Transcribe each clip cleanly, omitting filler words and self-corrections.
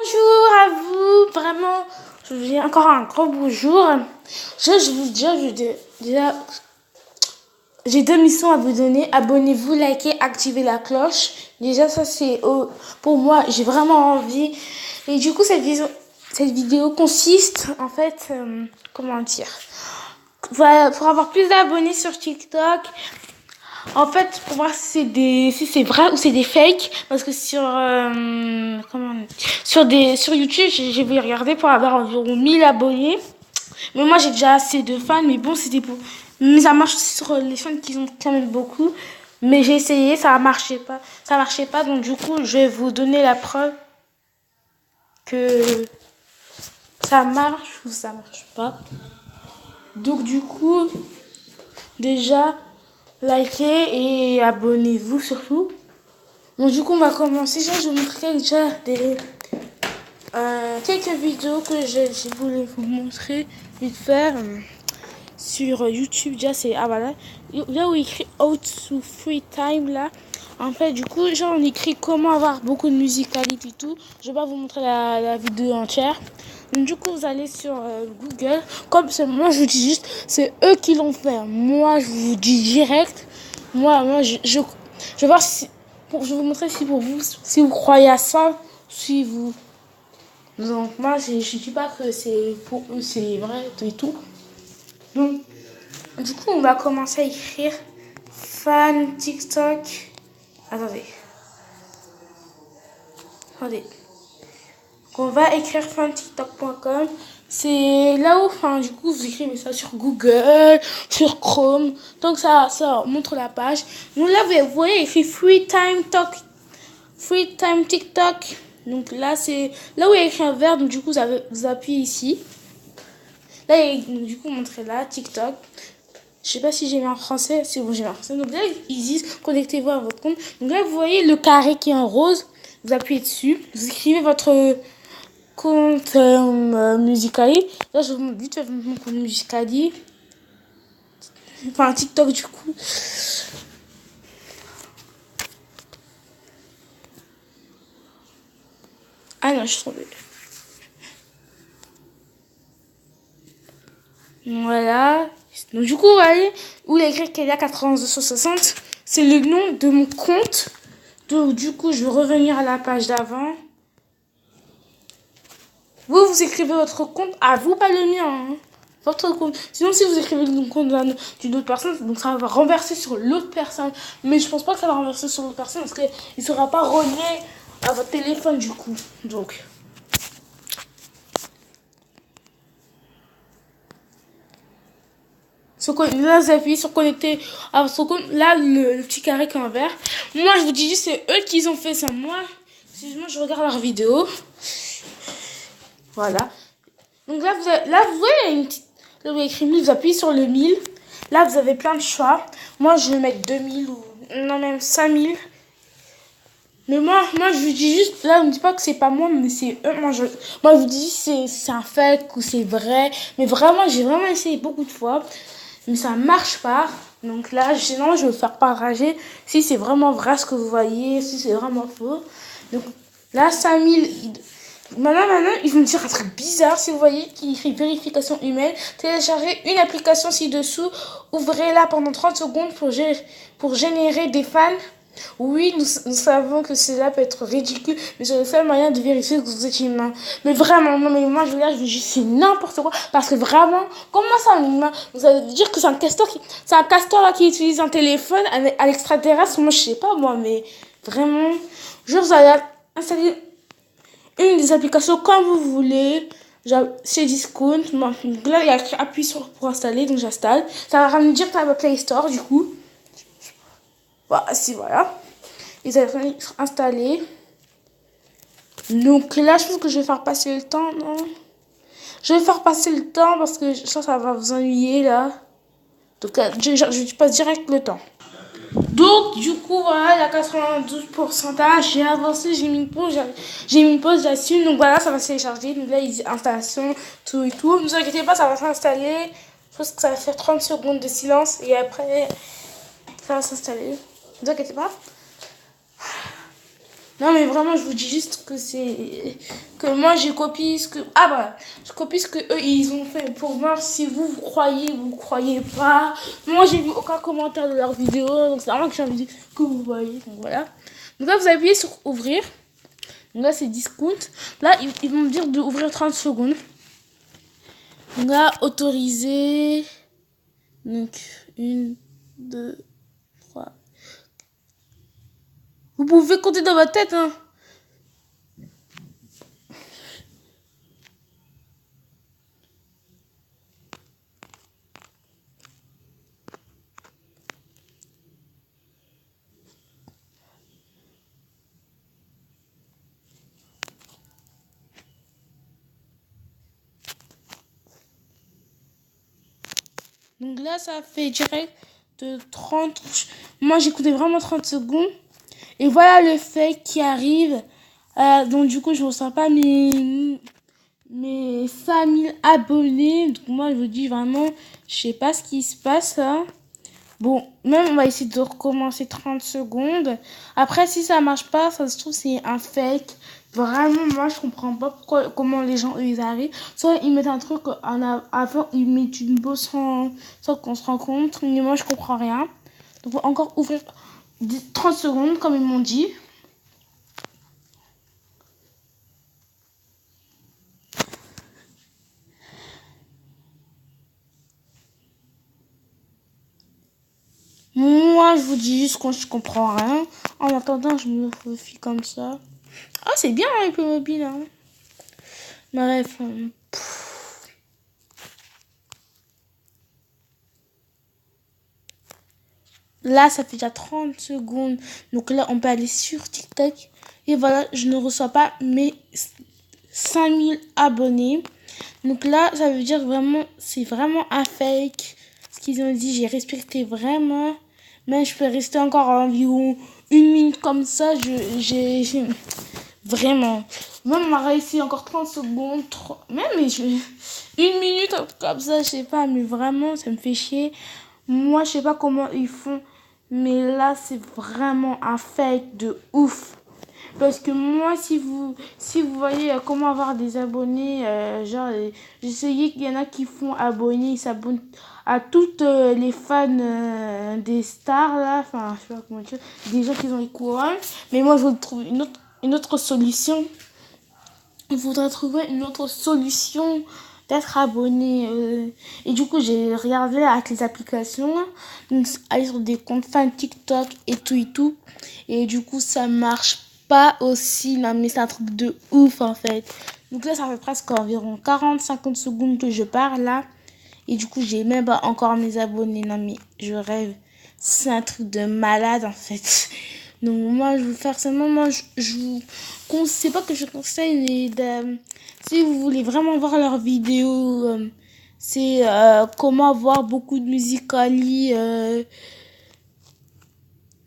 Bonjour à vous, vraiment, je vous dis encore un gros bonjour. Je vous dis déjà, j'ai deux missions à vous donner. Abonnez-vous, likez, activez la cloche. Déjà, ça c'est pour moi, j'ai vraiment envie. Et du coup, cette vidéo consiste en fait, comment dire, voilà, pour avoir plus d'abonnés sur TikTok. En fait, pour voir si c'est vrai ou c'est des fakes, parce que sur sur YouTube, j'ai voulu regarder pour avoir environ 1000 abonnés. Mais moi, j'ai déjà assez de fans, mais bon, mais ça marche sur les fans qui ont quand même beaucoup. Mais j'ai essayé, ça marchait pas. Donc du coup, je vais vous donner la preuve que ça marche ou ça marche pas. Donc du coup, déjà, likez et abonnez-vous surtout. Donc du coup, on va commencer. Je vais vous montrer déjà quelques vidéos que j'ai voulu vous montrer vite faire sur YouTube. Déjà, c'est voilà, là où il écrit Out to Free Time là. En fait, du coup, genre on écrit comment avoir beaucoup de musicalité et tout. Je vais pas vous montrer la vidéo entière. Donc du coup, vous allez sur Google. Comme c'est moi, je vous dis juste, c'est eux qui l'ont fait. Moi, je vous dis direct. Moi, je vais voir si, je vais vous montrer si pour vous, si vous croyez à ça, si vous. Donc moi, je dis pas que c'est pour eux, c'est vrai et tout. Donc, du coup, on va commencer à écrire fan TikTok. Attendez. Attendez. Donc, on va écrire fantiktok.com. C'est là où, enfin, du coup, vous écrivez ça sur Google, sur Chrome. Donc, ça montre la page. Donc là, vous voyez, il fait Free Time TikTok. Donc là, c'est là où il y a écrit un verbe. Donc, du coup, vous appuyez ici. Là, du coup, montrez là, TikTok. Je sais pas si j'ai mis en français. C'est bon, j'ai mis en français. Donc là, ils disent connectez-vous à votre compte. Donc là, vous voyez le carré qui est en rose. Vous appuyez dessus. Vous écrivez votre compte Musical.ly. Là, je vous montre vite fait mon compte Musical.ly. Enfin, TikTok du coup. Ah non, je suis trompée. Voilà. Donc du coup, vous voyez où il y a écrit qu'il y a 9260. C'est le nom de mon compte. Donc du coup, je vais revenir à la page d'avant. Vous écrivez votre compte à vous, pas le mien. Hein. Votre compte. Sinon, si vous écrivez le compte d'une autre personne, donc ça va renverser sur l'autre personne. Mais je pense pas que ça va renverser sur l'autre personne parce qu'il ne sera pas relié à votre téléphone du coup. Donc. Là, vous appuyez sur connecter à votre compte. Là, le petit carré qui est en vert. Moi, je vous dis, c'est eux qui ont fait ça. Moi, je regarde leur vidéo. Voilà. Donc là, vous voyez, il y a une petite. Là, vous avez écrit 1000, vous appuyez sur le 1000. Là, vous avez plein de choix. Moi, je vais mettre 2000 ou. Non, même 5000. Mais moi, je vous dis juste. Là, on ne dit pas que c'est pas moi, mais c'est eux. Moi, je vous dis c'est un fake ou c'est vrai. Mais vraiment, j'ai vraiment essayé beaucoup de fois. Mais ça marche pas. Donc là, sinon, je vais me faire partager si c'est vraiment vrai ce que vous voyez, si c'est vraiment faux. Donc là, 5000. Maintenant, ils vont me dire un truc bizarre. Si vous voyez qui écrit vérification humaine, téléchargez une application ci-dessous. Ouvrez-la pendant 30 secondes pour générer des fans. Oui, nous savons que cela peut être ridicule, mais c'est le seul moyen de vérifier que vous êtes humain. Mais vraiment, non, mais moi, je veux dire, c'est n'importe quoi. Parce que vraiment, comment ça, un humain? Vous allez dire que c'est un castor là, qui utilise un téléphone à l'extraterrestre. Moi, je sais pas, moi, mais vraiment, genre, vous allez installer une des applications comme vous voulez. Chez Discount. Là, il y a appui sur pour installer, donc j'installe. Ça va me dire que tu as Play Store, du coup. Voilà, voilà. Ils avaient installé. Donc là, je pense que je vais faire passer le temps, non? Je vais faire passer le temps parce que ça va vous ennuyer là. Donc je passe direct le temps. Donc du coup, voilà, il y a 92%. J'ai avancé, j'ai mis une pause, j'assume. Donc voilà, ça va se télécharger. Donc là, installation, tout et tout. Ne vous inquiétez pas, ça va s'installer. Je pense que ça va faire 30 secondes de silence et après, ça va s'installer. Ne vous inquiétez pas. Non, mais vraiment, je vous dis juste que c'est... Que moi, j'ai copié ce que... Ah, bah, je copie ce que eux, ils ont fait. Pour voir si vous, vous croyez, vous croyez pas. Moi, j'ai vu aucun commentaire de leur vidéo. Donc, c'est vraiment que j'ai envie de dire que vous voyez. Donc, voilà. Donc là, vous appuyez sur ouvrir. Donc là, c'est discount. Là, ils vont me dire d'ouvrir 30 secondes. Donc là, autoriser. Donc, 1, 2, 3. Vous pouvez compter dans votre tête, hein. Donc là, ça fait direct de 30. Moi, j'ai écouté vraiment 30 secondes. Et voilà le fait qui arrive. Donc, du coup, je ne ressens pas mes 5000 abonnés. Donc, moi, je vous dis vraiment, je sais pas ce qui se passe là. Bon, même on va essayer de recommencer 30 secondes. Après, si ça marche pas, ça se trouve, c'est un fake. Vraiment, moi, je comprends pas comment les gens, eux, ils arrivent. Soit ils mettent un truc avant, ils mettent une pause sans qu'on se rencontre. Mais moi, je comprends rien. Donc, on va encore ouvrir 30 secondes, comme ils m'ont dit. Moi, je vous dis juste que je comprends rien. En attendant, je me fie comme ça. Ah, c'est bien avec le mobile, hein. Bref. Là, ça fait déjà 30 secondes. Donc là, on peut aller sur TikTok. Et voilà, je ne reçois pas mes 5000 abonnés. Donc là, ça veut dire vraiment, c'est vraiment un fake. Ce qu'ils ont dit, j'ai respecté vraiment. Mais je peux rester encore environ 1 minute comme ça. J'ai vraiment. Même on m'a réussi encore 30 secondes. Même 1 minute comme ça, je sais pas. Mais vraiment, ça me fait chier. Moi, je sais pas comment ils font. Mais là, c'est vraiment un fake de ouf. Parce que moi, si vous voyez comment avoir des abonnés, genre, j'essayais qu'il y en a qui font abonner, ils s'abonnent à toutes les fans des stars, là, enfin, je sais pas comment dire, des gens qui ont les couronnes. Mais moi, je voudrais trouver une autre solution. Il faudrait trouver une autre solution d'être abonné. Et du coup, j'ai regardé avec les applications, donc aller sur des comptes fans TikTok et tout et tout. Et du coup, ça marche pas aussi. Non, mais c'est un truc de ouf en fait. Donc là, ça fait presque environ 40-50 secondes que je parle là. Et du coup, j'ai même pas encore mes abonnés. Non, mais je rêve. C'est un truc de malade en fait. Donc moi, je vous faire seulement, moi, je vous conseille, pas que je conseille, mais si vous voulez vraiment voir leurs vidéos, c'est comment voir beaucoup de Musical.ly.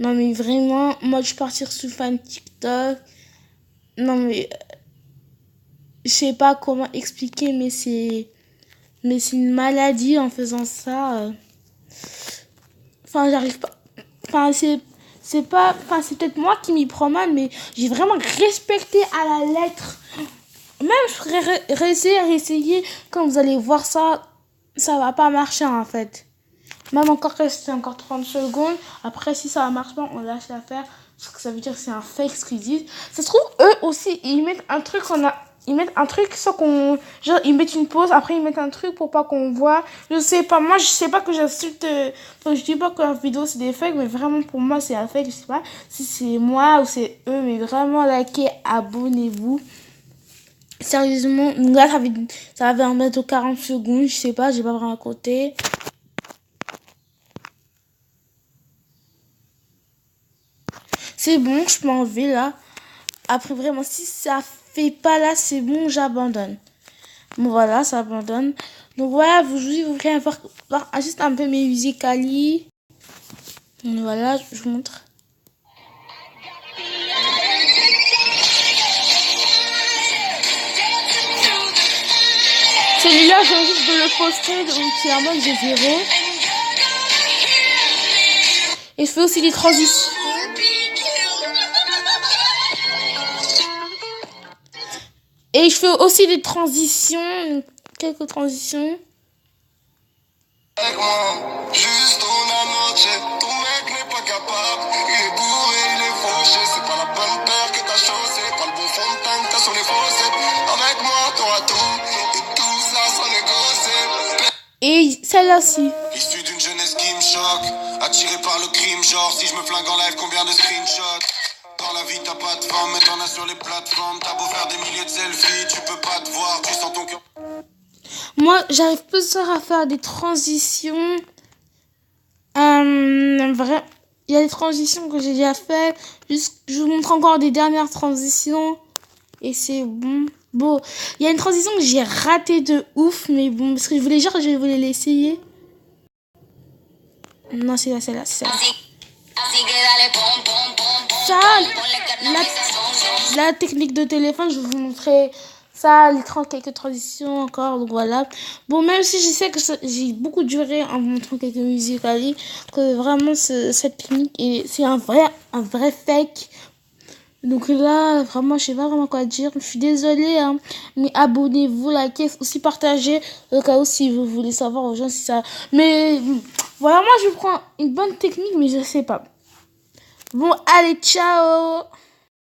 Non mais vraiment, moi je suis partie sur fan TikTok. Non mais je sais pas comment expliquer, mais c'est une maladie en faisant ça. Enfin, j'arrive pas. Enfin, c'est pas. Enfin, c'est peut-être moi qui m'y prends mal, mais j'ai vraiment respecté à la lettre. Même je ferais réessayer. Quand vous allez voir ça, ça va pas marcher en fait. Même encore rester encore 30 secondes. Après, si ça marche pas, on lâche l'affaire. Parce que ça veut dire que c'est un fake ce qu'ils disent. Ça se trouve, eux aussi, ils mettent un truc Ils mettent un truc sans qu'on... Genre, ils mettent une pause, après ils mettent un truc pour pas qu'on voit. Je sais pas, moi je sais pas que j'insulte... Enfin, je dis pas que la vidéo c'est des fakes, mais vraiment pour moi c'est un fake. Je sais pas si c'est moi ou c'est eux, mais vraiment likez, abonnez-vous. Sérieusement, là ça va en mettre 40 secondes, je sais pas, j'ai pas vraiment compté. C'est bon, je peux enlever là. Après vraiment, si ça fait pas là, c'est bon, j'abandonne. Bon voilà, ça abandonne. Donc voilà, vous voulez voir juste un peu mes Musical.ly. Voilà, je vous montre. Celui-là, j'ai envie de le poster, donc c'est en mode j'ai 0. Et je fais aussi des transitions. Et je fais aussi des transitions, quelques transitions. Avec moi, juste una noche, ton mec n'est pas capable. Il est bourré, il est fauché. C'est pas la bonne paire que t'as chaussé. Pas le bon fond de teint que t'as sur les fossettes. Avec moi, t'auras tout. Et tout ça sans négocier. Et celle-là aussi. Issu d'une jeunesse qui me choque. Attiré par le crime, genre si je me flingue en live, combien de screenshots? Dans la vie, t'as pas de femme, mais t'en as sur les plateformes. T'as beau faire des milliers de selfies, tu peux pas te voir. Tu sens ton cœur. Moi, j'arrive plus à faire des transitions. Vrai. Il y a des transitions que j'ai déjà fait. Je vous montre encore des dernières transitions. Et c'est bon. Bon, il y a une transition que j'ai ratée de ouf. Mais bon, parce que je voulais dire que je voulais l'essayer. Non, c'est là, c'est là, c'est là. Ça, la technique de téléphone, je vais vous montrer ça, quelques transitions encore, donc voilà. Bon, même si je sais que j'ai beaucoup duré en vous montrant quelques musiques, que vraiment cette technique, c'est un vrai fake. Donc là, vraiment, je sais pas vraiment quoi dire. Je suis désolée, hein, mais abonnez-vous, likez, aussi partagez, au cas où si vous voulez savoir aux gens si ça... Mais voilà, moi je prends une bonne technique, mais je sais pas. Bon, allez, ciao!